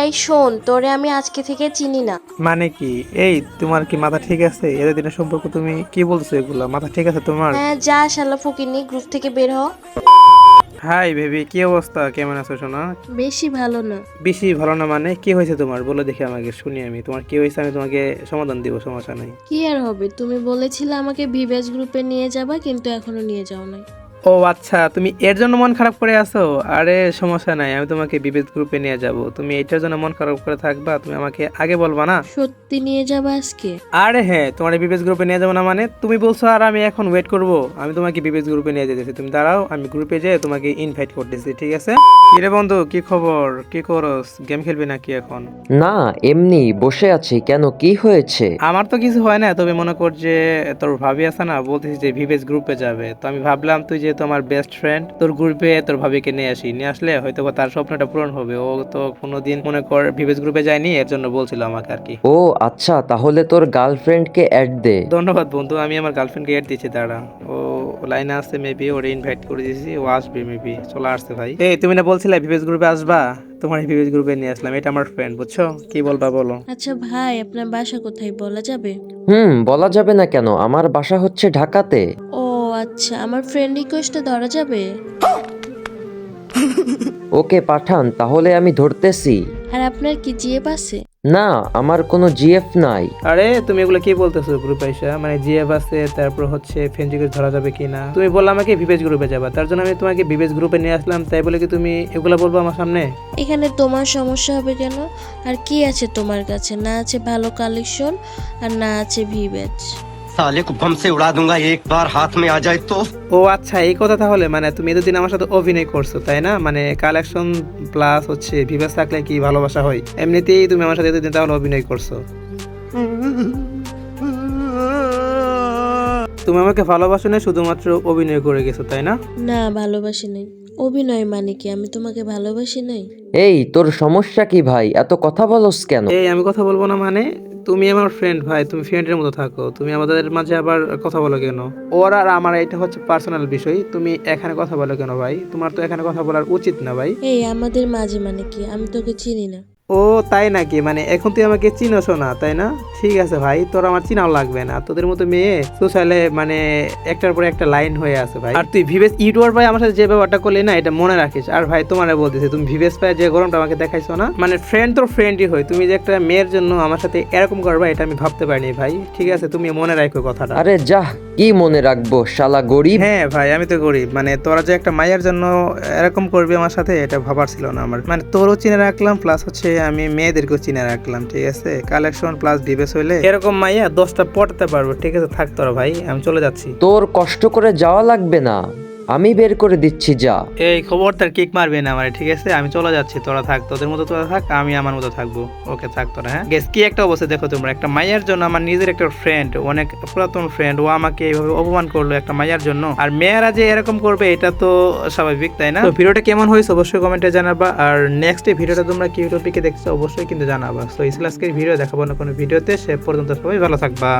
এই শোন, তোরে আমি আজকে থেকে চিনি না। মানে কি? এই তোমার কি মাথা ঠিক আছে? এতদিনের সম্পর্ক তুমি কি বলছো এগুলা? মাথা ঠিক আছে তোমার? হ্যাঁ যা, শালা ফকিন্নি, গ্রুপ থেকে বের হ। হাই বেবি, কি অবস্থা? কেমন আছো সোনা? বেশি ভালো না। বেশি ভালো না মানে? কি হয়েছে তোমার? বলো দেখি আমাকে, শুনি আমি। তোমার কি হয়েছে আমি তোমাকে সমাধান দিব, সমস্যা নাই। কি আর হবে, তুমি বলেছিলে আমাকে ভিভেজ গ্রুপে নিয়ে যাবা, কিন্তু এখনো নিয়ে যাও নাই। ও আচ্ছা, তুমি এর জন্য মন খারাপ করে আছো? আরে সমস্যা নাই, আমি তোমাকে বিবেক গ্রুপে নিয়ে যাব। তুমি এটার জন্য মন খারাপ করে থাকবা? তুমি আমাকে আগে বলবা না? সত্যি নিয়ে যাবা আজকে? আরে হ্যাঁ, তোমার বিবেক গ্রুপে নিয়ে যাবো না মানে? তুমি বলছো আর আমি এখন ওয়েট করব? আমি তোমাকে বিবেক গ্রুপে নিয়ে যেতেছি, তুমি দাঁড়াও, আমি গ্রুপে যেয়ে তোমাকে ইনভাইট করতেছি, ঠিক আছে? কিরে বন্ধু, কি খবর? কি করস? গেম খেলবি নাকি এখন? না, এমনি বসে আছি। কেন, কি হয়েছে? আমার তো কিছু হয় না, তবে মনে কর যে তোর ভাবি আছে না, বলতেছি যে ভিভেজ গ্রুপে যাবে, তো আমি ভাবলাম তুই যে তোমার বেস্ট ফ্রেন্ড, তোর গ্রুপে তোর ভাবিকে নিয়ে আসি, নিয়ে আসলে হয়তো বা তার স্বপ্নটা পূরণ হবে। ও তো কোনোদিন মনে কর ভিভেজ গ্রুপে যায়নি, এর জন্য বলছিল আমাকে আর কি। ও আচ্ছা, তাহলে তোর গার্লফ্রেন্ডকে অ্যাড দে। ধন্যবাদ বন্ধু, আমি আমার গার্লফ্রেন্ডকে এড দিচ্ছি, দাঁড়া। ও লাইনে আসছে মেবি, ওরে ইনভাইট করে দিয়েছি, ও আসবে মেবি, চলে আসছে ভাই। এই তুমি না বলছিলে ভিভেজ গ্রুপে আসবা? তোমার ভিভেজ গ্রুপে নিয়ে আসলাম, এটা আমার ফ্রেন্ড, বুঝছো? কি বলবা বলো? আচ্ছা ভাই, আপনার বাসা কোথায় বলা যাবে? বলা যাবে না কেন? আমার বাসা হচ্ছে ঢাকাতে। ও আচ্ছা, আমার ফ্রেন্ড রিকোয়েস্টটা ধরা যাবে? ওকে পাঠান, তাহলে আমি ধরতেছি। আর আপনার কি জিএফ আছে? না, আমার কোনো জিএফ নাই। আরে তুমি এগুলো কি বলতেছো? গ্রুপে এসে মানে জিএফ আছে, তারপর হচ্ছে ফ্রেন্ড রিকোয়েস্ট ধরা যাবে কিনা? তুমি বললে আমাকে ভিভেজ গ্রুপে যাবা, তার জন্য আমি তোমাকে ভিভেজ গ্রুপে নিয়ে আসলাম, তাই বলে কি তুমি এগুলো বলবো আমার সামনে? এখানে তোমার সমস্যা হবে কেন? আর কি আছে তোমার কাছে? না আছে ভালো কালেকশন, আর না আছে ভিভেজ। साले को बम से उड़ा दूंगा एक बार हाथ में आ जाए तो। ও আচ্ছা, এই কথা তাহলে। মানে তুমি এতদিন আমার সাথে অভিনয় করছো তাই না? মানে কালেকশন প্লাস হচ্ছে ভিভেজ থাকলে কি ভালোবাসা হয়? এমনিতেই তুমি আমার সাথে এতদিন তাহলে অভিনয় করছো। তুমি আমাকে ভালোবাসো না, শুধুমাত্র অভিনয় করে গেছো তাই না? না, ভালোবাসি নাই। অভিনয় মানে কি? আমি তোমাকে ভালোবাসি নাই? এই, তোর সমস্যা কি ভাই? এত কথা বলস কেন? এই আমি কথা বলবো না মানে? তুমি আমার ফ্রেন্ড ভাই, তুমি ফ্রেন্ডের মতো থাকো, তুমি আমাদের মাঝে আবার কথা বলো কেন? ওর আর আমার এটা হচ্ছে পার্সোনাল বিষয়, তুমি এখানে কথা বলো কেন ভাই? তোমার তো এখানে কথা বলার উচিত না ভাই। এই আমাদের মাঝে মানে কি? আমি তোকে চিনি না। ও তাই নাকি? মানে এখন তুই আমাকে চিনোছো না তাই না? ঠিক আছে ভাই, তোর আমার চিনাও লাগবে না। তোদের মতো মেয়ে সোশ্যালে মানে একটার পর একটা লাইন হয়ে আছে ভাই। আর তুই ভিভেজ ইউটিউবার ভাই আমার সাথে যে ব্যাপারটা করলি না, এটা মনে রাখিস। আর ভাই তোমারে বলতেছি, তুমি ভিভেজ পায় যে গরমটা আমাকে দেখাইছো না, মানে ফ্রেন্ড তোর ফ্রেন্ডই হয়, তুমি যে একটা মেয়ের জন্য আমার সাথে এরকম করবা এটা আমি ভাবতে পারিনি ভাই। ঠিক আছে, তুমি মনে রাখো কথাটা। আরে যাহ, কি মনে রাখবো, শালা গরিব। হ্যাঁ ভাই, আমি তো গরিব, মানে তোরা যে একটা মায়ের জন্য এরকম করবি আমার সাথে, এটা ভাবার ছিল না আমার। মানে তোরও চিনে রাখলাম, প্লাস হচ্ছে আমি মেয়েদেরকেও চিনে রাখলাম, ঠিক আছে? কালেকশন প্লাস ডিবেস হইলে এরকম মাইয়া 10টা পটাতে পারবো, ঠিক আছে? থাক তোরা ভাই, আমি চলে যাচ্ছি। তোর কষ্ট করে যাওয়া লাগবে না, আমি বের করে দিচ্ছি, যা। এই খবরদার কিক মারবে না আমার, ঠিক আছে? আমি চলে যাচ্ছি, তোরা থাক, তোদের মতো তোরা থাক, আমি আমার মতো থাকবো। ওকে থাক তোরা। হ্যাঁ গেস, কি একটা অবস্থা দেখো তোমরা, একটা মাইয়ার জন্য, আমার নিজের একটা ফ্রেন্ড, অনেক পুরাতন ফ্রেন্ড, ও আমাকে এইভাবে অপমান করলো একটা মাইয়ার জন্য। আর মেয়েরা যে এরকম করবে এটা তো স্বাভাবিক তাই না? তো ভিডিওটা কেমন হয়েছে অবশ্যই কমেন্টে জানাবা। আর নেক্সট ভিডিওটা তোমরা কি টপিকে দেখছো অবশ্যই কিন্তু জানাবা। তো এই আজকের ভিডিও দেখাবো না কোনো ভিডিওতে, সে পর্যন্ত সবাই ভালো থাকবা।